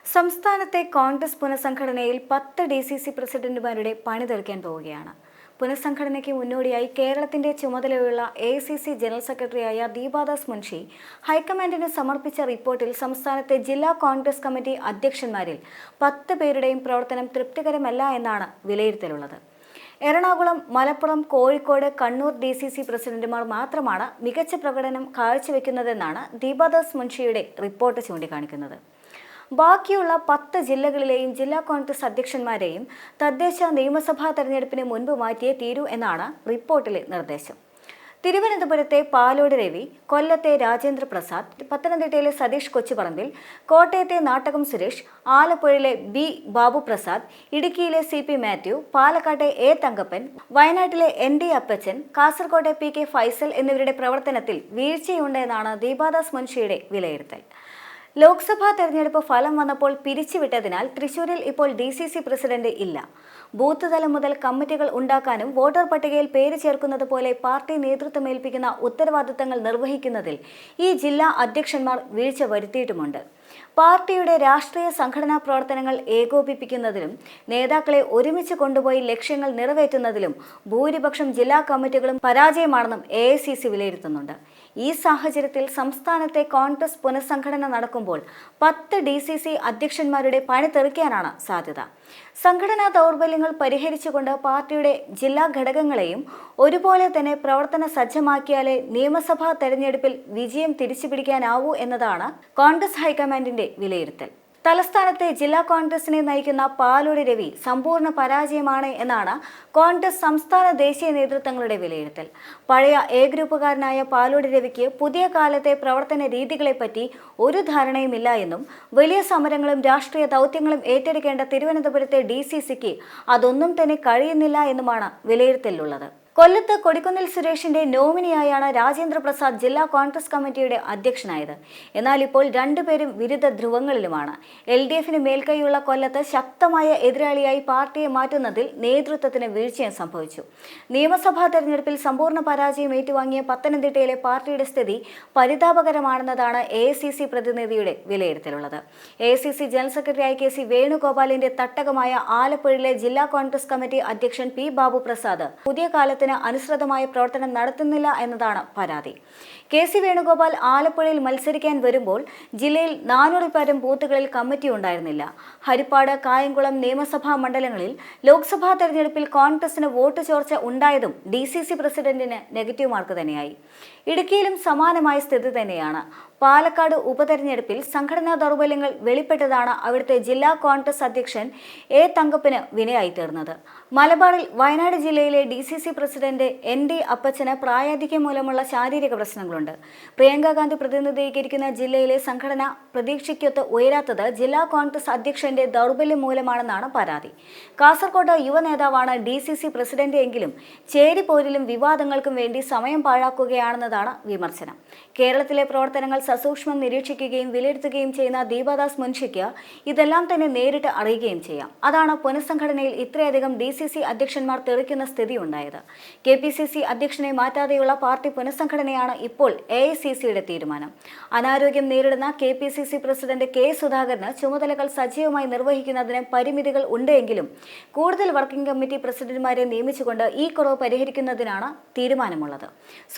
സംസ്ഥാനത്തെ കോൺഗ്രസ് പുനഃസംഘടനയിൽ 10 DCC പ്രസിഡന്റുമാരുടെ പണി തെറിക്കാൻ പോവുകയാണ്. പുനഃസംഘടനയ്ക്ക് മുന്നോടിയായി കേരളത്തിന്റെ ചുമതലയുള്ള AICC ജനറൽ സെക്രട്ടറിയായ ദീപാദാസ് മുൻഷി ഹൈക്കമാൻഡിന് സമർപ്പിച്ച റിപ്പോർട്ടിൽ സംസ്ഥാനത്തെ ജില്ലാ കോൺഗ്രസ് കമ്മിറ്റി അധ്യക്ഷന്മാരിൽ 10 പേരുടെയും പ്രവർത്തനം തൃപ്തികരമല്ല എന്നാണ് വിലയിരുത്തലുള്ളത്. എറണാകുളം, മലപ്പുറം, കോഴിക്കോട്, കണ്ണൂർ DCC പ്രസിഡന്റുമാർ മാത്രമാണ് മികച്ച പ്രകടനം കാഴ്ചവെക്കുന്നതെന്നാണ് ദീപാദാസ് മുൻഷിയുടെ റിപ്പോർട്ട് ചൂണ്ടിക്കാണിക്കുന്നത്. ബാക്കിയുള്ള 10 ജില്ലകളിലെയും ജില്ലാ കോൺഗ്രസ് അധ്യക്ഷന്മാരെയും തദ്ദേശ നിയമസഭാ തെരഞ്ഞെടുപ്പിന് മുൻപ് മാറ്റിയേ തീരൂ എന്നാണ് റിപ്പോർട്ടിലെ നിർദ്ദേശം. തിരുവനന്തപുരത്തെ പാലോട് രവി, കൊല്ലത്തെ രാജേന്ദ്ര പ്രസാദ്, പത്തനംതിട്ടയിലെ സതീഷ് കൊച്ചുപറമ്പിൽ, കോട്ടയത്തെ നാട്ടകം സുരേഷ്, ആലപ്പുഴയിലെ B ബാബു പ്രസാദ്, ഇടുക്കിയിലെ CP മാത്യു, പാലക്കാട്ടെ A തങ്കപ്പൻ, വയനാട്ടിലെ ND അപ്പച്ചൻ, കാസർകോട്ടെ PK ഫൈസൽ എന്നിവരുടെ പ്രവർത്തനത്തിൽ വീഴ്ചയുണ്ടെന്നാണ് ദീപാദാസ് മുൻഷിയുടെ വിലയിരുത്തൽ. ലോക്സഭാ തെരഞ്ഞെടുപ്പ് ഫലം വന്നപ്പോൾ പിരിച്ചുവിട്ടതിനാൽ തൃശൂരിൽ ഇപ്പോൾ DCC പ്രസിഡന്റ് ഇല്ല. ബൂത്ത് തലം മുതൽ കമ്മിറ്റികൾ ഉണ്ടാക്കാനും വോട്ടർ പട്ടികയിൽ പേര് ചേർക്കുന്നത് പോലെ പാർട്ടി നേതൃത്വം ഏൽപ്പിക്കുന്ന ഉത്തരവാദിത്തങ്ങൾ നിർവഹിക്കുന്നതിൽ ഈ ജില്ലാ അധ്യക്ഷന്മാർ വീഴ്ച വരുത്തിയിട്ടുമുണ്ട്. പാർട്ടിയുടെ രാഷ്ട്രീയ സംഘടനാ പ്രവർത്തനങ്ങൾ ഏകോപിപ്പിക്കുന്നതിലും നേതാക്കളെ ഒരുമിച്ച് കൊണ്ടുപോയി ലക്ഷ്യങ്ങൾ നിറവേറ്റുന്നതിലും ഭൂരിപക്ഷം ജില്ലാ കമ്മിറ്റികളും പരാജയമാണെന്നും AICC വിലയിരുത്തുന്നുണ്ട്. ഈ സാഹചര്യത്തിൽ സംസ്ഥാനത്തെ കോൺഗ്രസ് പുനഃസംഘടന നടക്കുമ്പോൾ 10 DCC അധ്യക്ഷന്മാരുടെ പണി തെറിക്കാനാണ് സാധ്യത. സംഘടനാ ദൗർബല്യങ്ങൾ പരിഹരിച്ചുകൊണ്ട് പാർട്ടിയുടെ ജില്ലാ ഘടകങ്ങളെയും ഒരുപോലെ തന്നെ പ്രവർത്തന സജ്ജമാക്കിയാലേ നിയമസഭാ തെരഞ്ഞെടുപ്പിൽ വിജയം തിരിച്ചുപിടിക്കാനാവൂ എന്നതാണ് കോൺഗ്രസ് ഹൈക്കമാൻഡിന്റെ വിലയിരുത്തൽ. തലസ്ഥാനത്തെ ജില്ലാ കോൺഗ്രസിനെ നയിക്കുന്ന പാലോട് രവി സമ്പൂർണ്ണ പരാജയമാണ് എന്നാണ് കോൺഗ്രസ് സംസ്ഥാന ദേശീയ നേതൃത്വങ്ങളുടെ വിലയിരുത്തൽ. പഴയ A ഗ്രൂപ്പുകാരനായ പാലോട് രവിക്ക് പുതിയ കാലത്തെ പ്രവർത്തന രീതികളെപ്പറ്റി ഒരു ധാരണയുമില്ല എന്നും വലിയ സമരങ്ങളും രാഷ്ട്രീയ ദൗത്യങ്ങളും ഏറ്റെടുക്കേണ്ട തിരുവനന്തപുരത്തെ DCCക്ക് അതൊന്നും തന്നെ കഴിയുന്നില്ല എന്നുമാണ് വിലയിരുത്തലുള്ളത്. കൊല്ലത്ത് കൊടിക്കുന്നിൽ സുരേഷിന്റെ നോമിനിയായാണ് രാജേന്ദ്ര പ്രസാദ് ജില്ലാ കോൺഗ്രസ് കമ്മിറ്റിയുടെ അധ്യക്ഷനായത്. എന്നാൽ ഇപ്പോൾ രണ്ടുപേരും വിരുദ്ധ ധ്രുവങ്ങളിലുമാണ്. LDFന് മേൽക്കൈയുള്ള കൊല്ലത്ത് ശക്തമായ എതിരാളിയായി പാർട്ടിയെ മാറ്റുന്നതിൽ നേതൃത്വത്തിന് വീഴ്ചയും സംഭവിച്ചു. നിയമസഭാ തെരഞ്ഞെടുപ്പിൽ സമ്പൂർണ്ണ പരാജയം ഏറ്റുവാങ്ങിയ പത്തനംതിട്ടയിലെ പാർട്ടിയുടെ സ്ഥിതി പരിതാപകരമാണെന്നതാണ് AICC പ്രതിനിധിയുടെ വിലയിരുത്തലുള്ളത്. AICC ജനറൽ സെക്രട്ടറിയായ KC വേണുഗോപാലിന്റെ തട്ടകമായ ആലപ്പുഴയിലെ ജില്ലാ കോൺഗ്രസ് കമ്മിറ്റി അധ്യക്ഷൻ P ബാബു പ്രസാദ് പുതിയ കാലത്ത് അനുസൃതമായ പ്രവർത്തനം നടത്തുന്നില്ല എന്നതാണ് പരാതി. KC വേണുഗോപാൽ ആലപ്പുഴയിൽ മത്സരിക്കാൻ വരുമ്പോൾ ജില്ലയിൽ 400 പരം ബൂത്തുകളിൽ കമ്മിറ്റി ഉണ്ടായിരുന്നില്ല. ഹരിപ്പാട്, കായംകുളം നിയമസഭാ മണ്ഡലങ്ങളിൽ ലോക്സഭാ തെരഞ്ഞെടുപ്പിൽ കോൺഗ്രസിന് വോട്ട് ചോർച്ച ഉണ്ടായതും DCC പ്രസിഡന്റിന് നെഗറ്റീവ് മാർക്ക് തന്നെയായി. ഇടുക്കിയിലും സമാനമായ സ്ഥിതി തന്നെയാണ്. പാലക്കാട് ഉപതെരഞ്ഞെടുപ്പിൽ സംഘടനാ ദൗർബല്യങ്ങൾ വെളിപ്പെട്ടതാണ് അവിടുത്തെ ജില്ലാ കോൺഗ്രസ് അധ്യക്ഷൻ A തങ്കപ്പന് വിനയായി തീർന്നത്. മലബാറിൽ വയനാട് ജില്ലയിലെ DCC പ്രസിഡന്റ് ND അപ്പച്ചന് പ്രായാധിക്യം മൂലമുള്ള ശാരീരിക പ്രശ്നങ്ങളുണ്ട്. പ്രിയങ്ക ഗാന്ധി പ്രതിനിധീകരിക്കുന്ന ജില്ലയിലെ സംഘടന പ്രതീക്ഷയ്ക്കൊത്ത് ഉയരാത്തത് ജില്ലാ കോൺഗ്രസ് അധ്യക്ഷന്റെ ദൗർബല്യം മൂലമാണെന്നാണ് പരാതി. കാസർകോട് യുവ നേതാവാണ് DCC പ്രസിഡന്റ് എങ്കിലും ചേരിപോരിലും വിവാദങ്ങൾക്കും വേണ്ടി സമയം പാഴാക്കുകയാണെന്നതാണ് വിമർശനം. കേരളത്തിലെ പ്രവർത്തനങ്ങൾ സസൂക്ഷ്മം നിരീക്ഷിക്കുകയും വിലയിരുത്തുകയും ചെയ്യുന്ന ദീപാദാസ് മുൻഷിക്ക് ഇതെല്ലാം തന്നെ നേരിട്ട് അറിയുകയും ചെയ്യാം. അതാണ് പുനഃസംഘടനയിൽ ഇത്രയധികം DCC അധ്യക്ഷന്മാർ തെറിക്കുന്ന സ്ഥിതി ഉണ്ടായത്. KPCC അധ്യക്ഷനെ മാറ്റാതെയുള്ള പാർട്ടി പുനഃസംഘടനയാണ് ഇപ്പോൾ AICCയുടെ തീരുമാനം. അനാരോഗ്യം നേരിടുന്ന KPCC പ്രസിഡന്റ് K സുധാകരന് ചുമതലകൾ സജീവമായി നിർവഹിക്കുന്നതിന് പരിമിതികൾ ഉണ്ടെങ്കിലും കൂടുതൽ വർക്കിംഗ് കമ്മിറ്റി പ്രസിഡന്റുമാരെ നിയമിച്ചുകൊണ്ട് ഈ കുറവ് പരിഹരിക്കുന്നതിനാണ് തീരുമാനമുള്ളത്.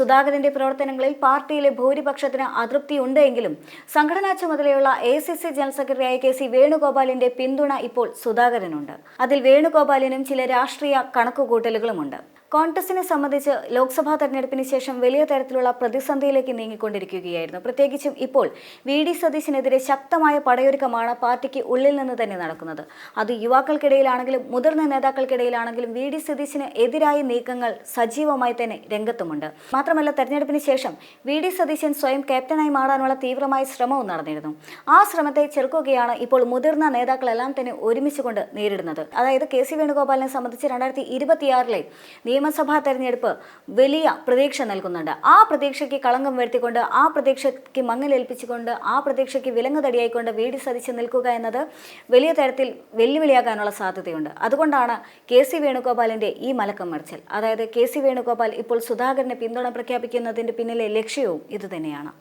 സുധാകരന്റെ പ്രവർത്തനങ്ങളിൽ പാർട്ടിയിലെ ഭൂരിപക്ഷത്തിന് അതൃപ്തി ഉണ്ടെങ്കിലും സംഘടനാ ചുമതലയുള്ള AICC ജനറൽ സെക്രട്ടറിയായ KC വേണുഗോപാലിന്റെ പിന്തുണ ഇപ്പോൾ സുധാകരനുണ്ട്. അതിൽ വേണുഗോപാലിനും ചില രാഷ്ട്രീയ കണക്കുകൂട്ടലുകളുമുണ്ട്. കോൺഗ്രസിനെ സംബന്ധിച്ച് ലോക്സഭാ തെരഞ്ഞെടുപ്പിന് ശേഷം വലിയ തരത്തിലുള്ള പ്രതിസന്ധിയിലേക്ക് നീങ്ങിക്കൊണ്ടിരിക്കുകയായിരുന്നു. പ്രത്യേകിച്ചും ഇപ്പോൾ VD സതീശനെതിരെ ശക്തമായ പടയൊരുക്കമാണ് പാർട്ടിക്ക് ഉള്ളിൽ നിന്ന് തന്നെ നടക്കുന്നത്. അത് യുവാക്കൾക്കിടയിലാണെങ്കിലും മുതിർന്ന നേതാക്കൾക്കിടയിലാണെങ്കിലും VD സതീശന് എതിരായ നീക്കങ്ങൾ സജീവമായി തന്നെ രംഗത്തുമുണ്ട്. മാത്രമല്ല തെരഞ്ഞെടുപ്പിന് ശേഷം VD സതീശൻ സ്വയം ക്യാപ്റ്റനായി മാറാനുള്ള തീവ്രമായ ശ്രമവും നടന്നിരുന്നു. ആ ശ്രമത്തെ ചെറുക്കുകയാണ് ഇപ്പോൾ മുതിർന്ന നേതാക്കളെല്ലാം തന്നെ ഒരുമിച്ചുകൊണ്ട് നേരിടുന്നത്. അതായത് KC വേണുഗോപാലിനെ സംബന്ധിച്ച് 2026 നിയമസഭാ തെരഞ്ഞെടുപ്പ് വലിയ പ്രതീക്ഷ നൽകുന്നുണ്ട്. ആ പ്രതീക്ഷയ്ക്ക് കളങ്കം വരുത്തിക്കൊണ്ട്, ആ പ്രതീക്ഷയ്ക്ക് മങ്ങലേൽപ്പിച്ചുകൊണ്ട്, ആ പ്രതീക്ഷയ്ക്ക് വിലങ്ങുതടിയായിക്കൊണ്ട് VD സതീശൻ നിൽക്കുക എന്നത് വലിയ തരത്തിൽ വെല്ലുവിളിയാകാനുള്ള സാധ്യതയുണ്ട്. അതുകൊണ്ടാണ് KC വേണുഗോപാലിന്റെ ഈ മലക്കം മറിച്ചൽ. അതായത് KC വേണുഗോപാൽ ഇപ്പോൾ സുധാകരന് പിന്തുണ പ്രഖ്യാപിക്കുന്നതിന്റെ പിന്നിലെ ലക്ഷ്യവും ഇതുതന്നെയാണ്.